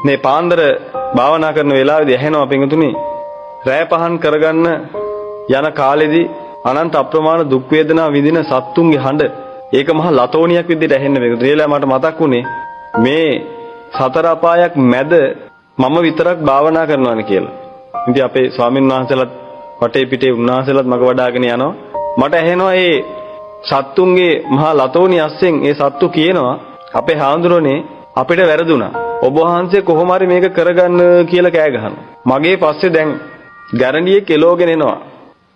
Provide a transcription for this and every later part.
මේ පාන්දර භාවනා කරන වෙලාවේදී ඇහෙනවා පින්තුනි රැය පහන් කරගන්න යන කාලෙදී අනන්ත අප්‍රමාණ දුක් වේදනා විඳින සත්තුන්ගේ හඬ ඒක මහා ලතෝනියක් විදිහට ඇහෙන්න මේක. ඒලා මට මතක් වුණේ මේ සතර අපායක් මැද මම විතරක් භාවනා කරනවානේ කියලා. ඉතින් අපේ ස්වාමීන් වහන්සේලාත් වටේ පිටේ උන්වහන්සේලාත් මග වඩාගෙන යනවා. මට ඇහෙනවා මේ සත්තුන්ගේ මහා ලතෝනි අස්සෙන් ඒ සත්තු කියනවා අපේ හාමුදුරනේ අපිට වැරදුනා. ඔබ වහන්සේ කොහොම හරි මේක කරගන්න කියලා කෑ ගහනවා. මගේ පස්සේ දැන් ගැරන්ඩියේ කෙලෝගෙන එනවා.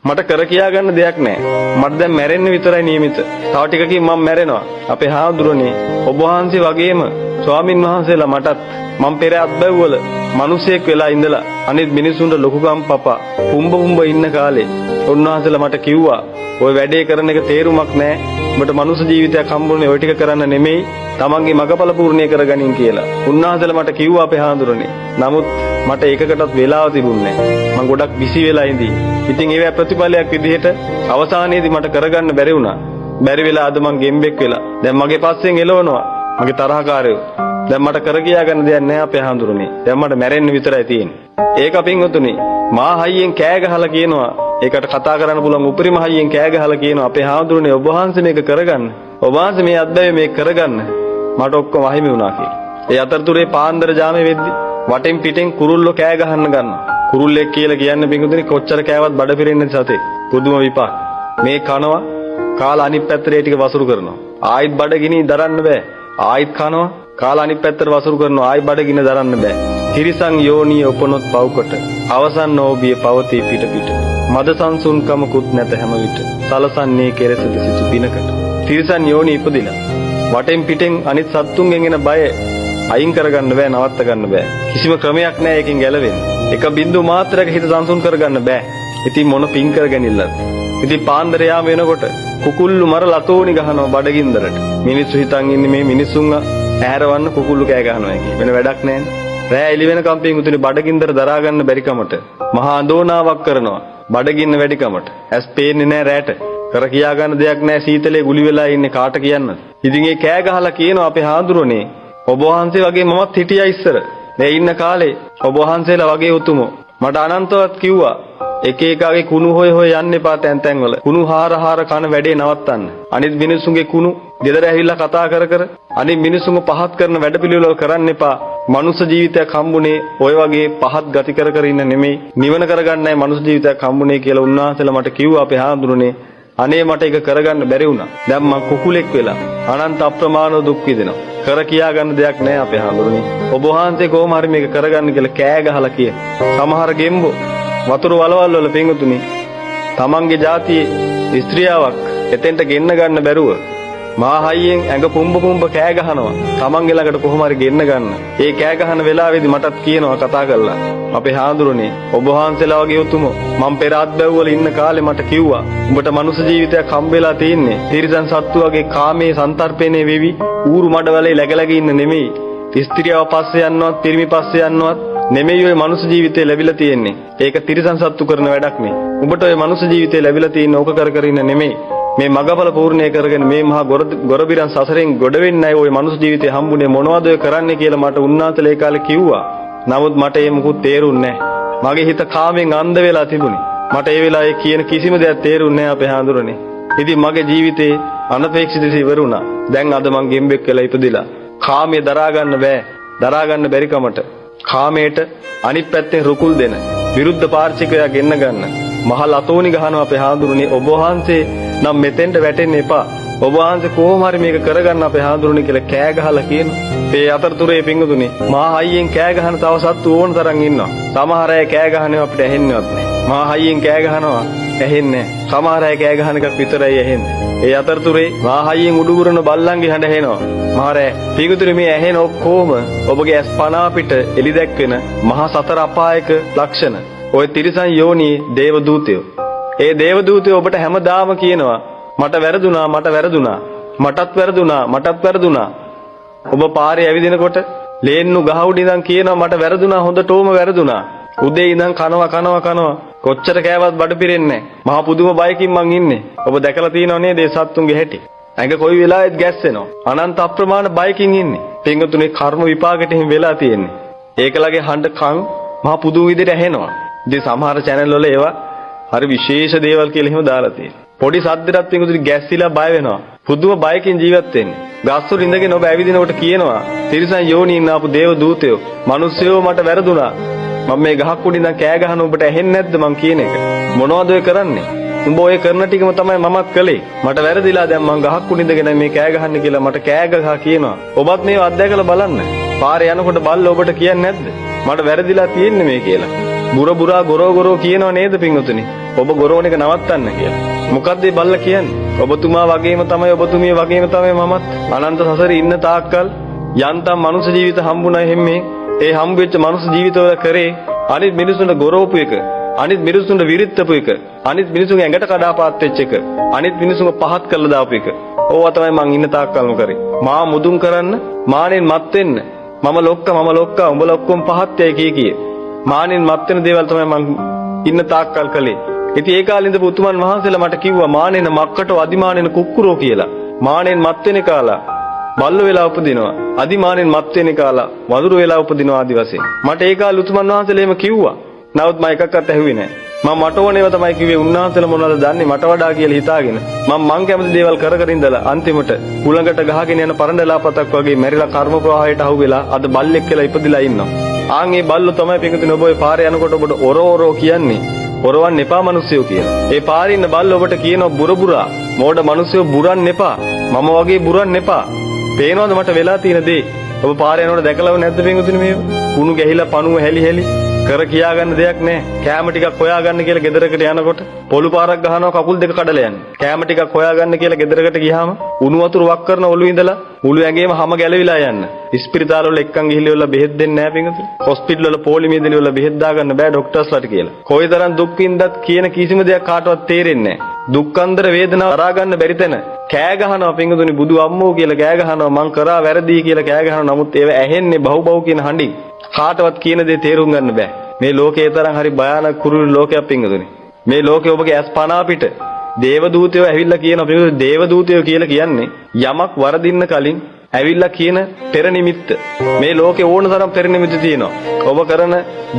මට කර කියා ගන්න දෙයක් නැහැ. මට දැන් මැරෙන්න විතරයි නියමිත. තව ටිකකින් මම මැරෙනවා. අපේ හාමුදුරනේ ඔබ වහන්සේ වගේම ස්වාමින් වහන්සේලා මටත් මම පෙර අත්බැව්වල මිනිසෙක් වෙලා ඉඳලා අනිත් මිනිසුන්ට ලොකුකම් පපා පුම්බ ඉන්න කාලේ උන්වහන්සේලා මට කිව්වා ඔය වැඩේ කරන එක තේරුමක් නැහැ. ඔබට මනුස්ස ජීවිතයක් හම්බුනේ ඔය ටික කරන්න නෙමෙයි. තමන්ගේ මගපල පූර්ණේ කරගනින් කියලා. උන්වහන්සේලා මට කිව්වා අපේ හාමුදුරනේ. නමුත් මට ඒකකටත් වෙලාව තිබුණේ නැහැ. මම ගොඩක් බිසි වෙලා ඉඳී. ඉතින් ඒවැ ප්‍රතිඵලයක් විදිහට අවසානයේදී මට කරගන්න බැරි වුණා. බැරි වෙලා අද මං ගෙම්බෙක් වෙලා. දැන් මගේ පස්සෙන් එළවනවා. මගේ තරහකාරයෝ. දැන් මට කර කියා ගන්න දෙයක් නැහැ අපේ හාමුදුරනේ. දැන් මට මැරෙන්න විතරයි තියෙන්නේ. ඒක පින්වතුනි මා හයියෙන් කෑ ගහලා කියනවා. ඒකට කතා කරන්න පුළුවන් උපරිම හයියෙන් කෑ ගහලා කියනවා අපේ හාමුදුරනේ ඔබ වහන්සේ මේක කරගන්න. ඔබ වහන්සේ මේ අත්දැකීම මේක කරගන්න. මට ඔක්කොම වහිමි වුණා කියලා. ඒ අතරතුරේ පාන්දර ජාමේ වෙද්දි වටෙන් පිටෙන් කුරුල්ලෝ කෑ ගහන්න ගන්නවා. කුරුල්ලෙක් කියලා කියන්නේ පින්වතුනි කොච්චර කෑවත් බඩ පිරෙන්නේ සතේ. පුදුම විපාක. මේ කනවා කාලා අනිත් පැත්තට ඒ ටික වසුරු කරනවා. ආයිත් බඩගිනි දරන්න බෑ. ආයිත් කනවා කාලා අනිත් පැත්තට වසුරු කරනවා. ආයි බඩගින දරන්න බෑ. තිරිසන් යෝනිය උපනොත් පව්කොට අවසන් නොබිය පවතී පිට පිට. මද සංසුන්කමකුත් නැත හැම විට. සලසන්නේ කෙරෙසද සිසු දිනකට. තිරිසන් යෝනි ඉපදිලා වටෙන් පිටෙන් අනිත් සත්තුන්ගෙන් එන බය අයින් කරගන්න බෑ, නවත්ත ගන්න බෑ. කිසිම ක්‍රමයක් නැහැ ඒකෙන් ගැලවෙන්න. එක බින්දු මාත්‍රයක හිත සංසුන් කරගන්න බෑ. ඉතින් මොන පිං කරගනින්නද? ඉතින් පාන්දර යාම වෙනකොට කුකුල්ලු මර ලතෝනි ගහනවා බඩගින්දරට. මිනිස්සු හිතන් ඉන්නේ මේ මිනිස්සුන්ව ඇහැරවන්න කුකුල්ලු කෑ ගහනවා කියන. වෙන වැඩක් නැහැ. රෑ එළි වෙනකම් පිංගුතුනි බඩගින්දර දරා ගන්න බැරි කමට මහා අඳෝනාවක් කරනවා. බඩගින්න වැඩි කමට. ඇස් පේන්නේ නැහැ රැට. කර කියා ගන්න දෙයක් නැහැ. සීතලේ ගුලි වෙලා ඉන්නේ කාට කියන්නද? ඉතින් ඒ කෑ ගහලා කියනවා අපේ හාමුදුරනේ ඔබ වහන්සේ වගේ මමත් හිටියා ඉස්සර. මේ ඉන්න කාලේ ඔබ වහන්සේලා වගේ උතුමෝ මට අනන්තවත් කිව්වා එක එකගේ කුණු හොය යන්න එපා තැන් වල. කුණු හාර කන වැඩේ නවත්තන්න. අනිත් මිනිස්සුන්ගේ කුණු ගෙදර ඇවිල්ලා කතා කර අනිත් මිනිස්සුන්ව පහත් කරන වැඩපිළිවෙල කරන්න එපා. මනුස්ස ජීවිතයක් හම්බුනේ ඔය වගේ පහත් ගති කර ඉන්න නෙමෙයි. නිවන කරගන්නයි මනුස්ස ජීවිතයක් හම්බුනේ කියලා උන්වහන්සේලා මට කිව්වා අපේ හාමුදුරනේ. අනේ මට ඒක කරගන්න බැරි වුණා. දැන් මං කුකුලෙක් වෙලා අනන්ත අප්‍රමාණව දුක් විඳිනවා. කර කියා ගන්න දෙයක් නැහැ අපේ හාමුදුරනේ. ඔබ වහන්සේ කොහොම හරි මේක කරගන්න කියලා කෑ ගහලා කිය. සමහර ගෙම්බෝ වතුර වලවල් වල පිංගුතුනි තමන්ගේ ජාතියේ ස්ත්‍රියාවක් එතෙන්ට ගෙන්න ගන්න බැරුව මහා හයියෙන් ඇඟ පුම්බ කෑ ගහනවා. තමන්ගේ ළඟට කොහොම හරි ගෙන්න ගන්න. ඒ කෑ ගහන වෙලාවේදී මටත් කියනවා කතා කරලා අපේ හාමුදුරනේ ඔබ වහන්සේලා වගේ උතුමෝ මම පෙර අත්බැව්වල ඉන්න කාලේ මට කිව්වා උඹට මනුස්ස ජීවිතයක් හම්බෙලා තියෙන්නේ තිරිසන් සත්තු වගේ කාමයේ සන්තරපේනේ වෙවි ඌරු මඩවලේ läග ඉන්න නෙමෙයි. ස්ත්‍රියව පස්සේ යන්නවත් පිරිමි පස්සේ යන්නවත් නෙමෙයි ඔය මනුස්ස ජීවිතේ ලැබිලා තියෙන්නේ. ඒක තිරිසන් සත්තු කරන වැඩක් නේ. උඹට ඔය මනුස්ස ජීවිතේ ලැබිලා තියෙන්නේ ඕක කර ඉන්න නෙමෙයි. මේ මගපල පූර්ණේ කරගෙන මේ මහා ගොරබිරන් සසරෙන් ගොඩ වෙන්නයි ওই මනුස්ස ජීවිතේ හම්බුනේ මොනවද ඔය කරන්නේ කියලා මට උන්නාතල ඒ කාලේ කිව්වා. නමුත් මට ඒ මුකුත් තේරුන්නේ නැහැ. මගේ හිත කාමෙන් අන්ධ වෙලා තිබුණේ. මට ඒ වෙලාවේ කියන කිසිම දෙයක් තේරුන්නේ නැහැ අපේ හාමුදුරනේ. ඉතින් මගේ ජීවිතේ අනපේක්ෂිතව ඉවර වුණා. දැන් අද මං ගෙම්බෙක් වෙලා ඉපදිලා. කාමයේ දරා ගන්න බෑ. දරා ගන්න බැරි කමට කාමයට අනිත් පැත්තෙන් රුකුල් දෙන විරුද්ධ පාර්ශවිකයා ගෙන්න ගන්න. මහා ලතෝනි ගහනවා අපේ හාමුදුරනේ ඔබ වහන්සේ නම් මෙතෙන්ට වැටෙන්න එපා. ඔබ වහන්සේ කොහොම හරි මේක කරගන්න අපේ හාමුදුරනේ කියලා කෑ ගහලා කියනවා. මේ අතරතුරේ පිංගුතුනේ මහා හයියෙන් කෑ ගහන තව සත්තු ඕන තරම් ඉන්නවා. සමහර අය කෑ ගහනවා අපිට ඇහෙන්නවත් නැහැ. මහා හයියෙන් කෑ ගහනවා ඇහෙන්නේ නැහැ. සමහර අය කෑ ගහන එකක් විතරයි ඇහෙන්නේ. ඒ අතරතුරේ මහා හයියෙන් උඩුගුරන බල්ලන්ගේ හඬ ඇහෙනවා. මහරෑ පිංගුතුනේ මේ ඇහෙන ඔක්කොම ඔබගේ ඇස් පන අපිට එලි දැක්වෙන මහා සතර අපායක ලක්ෂණ. ඔය තිරිසන් යෝනියේ දේව දූතයෝ. ඒ දේව දූතයෝ ඔබට හැමදාම කියනවා මට වැරදුනා මටත් වැරදුනා. ඔබ පාරේ ඇවිදිනකොට ලේන්නු ගහ උඩ ඉඳන් කියනවා මට වැරදුනා හොඳටම වැරදුනා. උදේ ඉඳන් කනවා. කොච්චර කෑවත් බඩ පිරෙන්නේ නැහැ. මහා පුදුම බයකින් මං ඉන්නේ. ඔබ දැකලා තියෙනව නේද ඒ සත්තුන්ගේ හැටි? ඇඟ කොයි වෙලාවෙත් ගැස්සෙනවා. අනන්ත අප්‍රමාණ බයකින් ඉන්නේ. පින්වතුනි කර්ම විපාකෙට හිම වෙලා තියෙන්නේ. ඒකලගේ හඬ කන් මහා පුදුම විදිහට ඇහෙනවා. ඉතින් සමහර channel වල ඒවා හරි විශේෂ දේවල් කියලා එහෙම දාලා තියෙනවා. පොඩි සද්දයකට පිටුතුනි ගැස්සිලා බය වෙනවා. පුදුම බයකින් ජීවත් වෙන්නේ. ගස්වල ඉඳගෙන ඔබ ඇවිදිනකොට කියනවා තිරිසන් යෝනියින් ආපු දේව දූතයෝ මිනිස්සුયો මට වැරදුනා. මම මේ ගහක් උඩින් ඉඳන් කෑ ගහන ඔබට ඇහෙන්නේ නැද්ද මං කියන එක? මොනවද ඔය කරන්නේ? උඹ ඔය කරන ටිකම තමයි මමත් කළේ. මට වැරදිලා දැන් මං ගහක් උඩින් ඉඳගෙන මේ කෑ ගහන්නේ කියලා මට කෑ ගහ කියනවා. ඔබත් මේව අත්දැකලා බලන්න. පාරේ යනකොට බල්ල ඔබට කියන්නේ නැද්ද? මට වැරදිලා තියෙන්නේ මේ කියලා. බුරා ගොරෝ කියනව නේද පින්වතුනි? ඔබ ගොරෝන එක නවත්තන්න කියලා. මොකද්ද මේ බල්ල කියන්නේ? ඔබතුමා වගේම තමයි ඔබතුමිය වගේම තමයි මමත්. අනන්ත සසරේ ඉන්න තාක්කල් යන්තම් මනුෂ්‍ය ජීවිත හම්බුණා හැම්මේ. ඒ හම්බ වෙච්ච මනුෂ්‍ය ජීවිතවල කරේ අනිත් මිනිසුන්ට ගොරෝපු එක, අනිත් මිනිසුන්ට විරිත්තපු එක, අනිත් මිනිසුන්ගේ ඇඟට කඩාපාත් වෙච්ච එක, අනිත් මිනිසුන්ව පහත් කරලා දාපු එක. ඕවා තමයි මං ඉන්න තාක්කල්ම කරේ. මා මුදුන් කරන්න, මානෙන් මත් වෙන්න. මම ලොක්කා උඹලා ඔක්කොම පහත් යයි කිය. මානෙන් මත් වෙන දේවල් තමයි මං ඉන්න තාක්කල් කළේ. ඉතින් ඒ කාලේ ඉඳපු උතුමන් වහන්සේලා මට කිව්වා මානෙන මක්කටෝ අදිමානෙන කුක්කුරෝ කියලා. මානෙන් මත් වෙන කාලා බල්ල වෙලා උපදිනවා. අදිමානෙන් මත් වෙන කාලා වඳුරු වෙලා උපදිනවා ආදි වශයෙන්. මට ඒ කාලේ උතුමන් වහන්සේලා එහෙම කිව්වා. නමුත් මම එකක්වත් ඇහුවේ නැහැ. මට ඕනේව තමයි කිව්වේ උන්වහන්සේලා මොනවද දන්නේ මට වඩා කියලා හිතාගෙන. මං කැමති දේවල් කර ඉඳලා අන්තිමට කුලඟට ගහගෙන යන පරණලාපතක් වගේ මැරිලා කර්ම ප්‍රවාහයට අහු වෙලා අද බල්ලෙක් කියලා ඉපදිලා ඉන්නවා. ආන් ඒ බල්ලෝ තමයි පිටුතුන ඔබ ඔය පාරේ යනකොට ඔබට ඔරෝ කියන්නේ. ඔරවන්න එපා මිනිස්සුયો කියලා. ඒ පාරේ ඉන්න බල්ලෝ ඔබට කියනවා බුරා. මෝඩ මිනිස්සුયો බුරන්න එපා. මම වගේ බුරන්න එපා. පේනවද මට වෙලා තියෙන දේ? ඔබ පාරේ යනකොට දැකලාව නැද්ද පිටුතුන මේව? කුණු ගැහිලා පණුව හැලි කර කියා ගන්න දෙයක් නැහැ. කැම ටිකක් හොයාගන්න කියලා ගෙදරකට යනකොට පොළු පාරක් ගහනවා කකුල් දෙක කඩලා යන්නේ. කැම ටිකක් හොයාගන්න කියලා ගෙදරකට ගියාම උණු වතුර වක් කරන ඔළුව ඉඳලා මුළු ඇඟේම හැම ගැලවිලා යන්න. ඉස්පිරිතාල වල එක්කන් ගිහිල්ලා බෙහෙත් දෙන්නේ නැහැ පිංගුතුනි. හොස්පිටල් වල පොලිමේදී වල බෙහෙත් දාගන්න බෑ ડોක්ටර්ස්ලාට කියලා. කොයිතරම් දුක් විඳත් කියන කිසිම දෙයක් කාටවත් තේරෙන්නේ නැහැ. දුක්ඛන්දර වේදනාව දරා ගන්න බැරි තැන කෑ ගහනවා පිංගුතුනි බුදු අම්මෝ කියලා කෑ ගහනවා මං කරා වැරදි කියලා කෑ ගහනවා. නමුත් ඒව ඇහෙන්නේ බහුබහු කියන හඬින්. කාටවත් කියන දේ තේරුම් ගන්න බෑ. මේ ලෝකේ තරම් හරි භයානක කුරුළු ලෝකයක් පිංගුතුනි. මේ ලෝකේ ඔබගේ ඇස් පන අපිට දේව දූතයෝ ඇවිල්ලා කියනවා පිංගුතුනි දේව දූතයෝ කියලා කියන්නේ යමක් වරදින්න කලින් ඇවිල්ලා කියන පෙර නිමිත්ත. මේ ලෝකේ ඕන තරම් පෙර නිමිති තියෙනවා. ඔබ කරන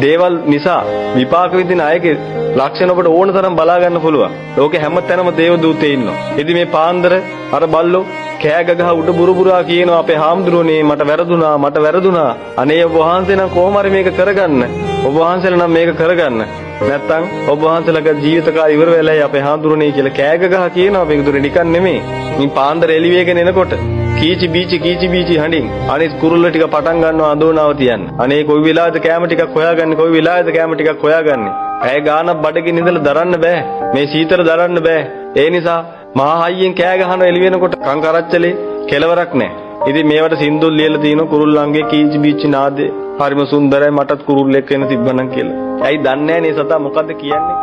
දේවල් නිසා විපාක විඳින අයගේ ලක්ෂණ ඔබට ඕන තරම් බලා ගන්න පුළුවන්. ලෝකේ හැම තැනම දේව දූතයෝ ඉන්නවා. ඉතින් මේ පාන්දර අර බල්ලෝ කෑ ගගහ උඩ බුරුබුරා කියනවා අපේ හාමුදුරුවනේ මට වැරදුනා. අනේ ඔබ වහන්සේ නම් කොහොම හරි මේක කරගන්න. ඔබ වහන්සේලා නම් මේක කරගන්න. නැත්තම් ඔබ වහන්සේලාගේ ජීවිත කාලය ඉවර වෙලායි අපේ හාමුදුරුවනේ කියලා කෑ ගගහ කියනවා පිටුතුනේ නිකන් නෙමෙයි. මේ පාන්දර එළි වේගෙන එනකොට කීචි බීචි හඬින් අනිත් කුරුල්ල ටික පටන් ගන්නවා අඳෝනාව තියන්න. අනේ කොයි වෙලාවද කෑම ටිකක් හොයාගන්නේ. ඇය ගානක් බඩගින්න ඉඳලා දරන්න බෑ. මේ සීතල දරන්න බෑ. ඒ නිසා මහා හයියෙන් කෑ ගහනවා එළි වෙනකොට කං කරච්චලේ කෙලවරක් නැහැ. ඉතින් මේවට සින්දුල් ලියලා තියෙනවා කුරුල්ලන්ගේ කීචි බීචි නාදේ. හරිම සුන්දරයි මටත් කුරුල්ලෙක් වෙන්න තිබ්බනම් කියලා. ඇයි දන්නේ නැහැ නේ සතා මොකද්ද කියන්නේ?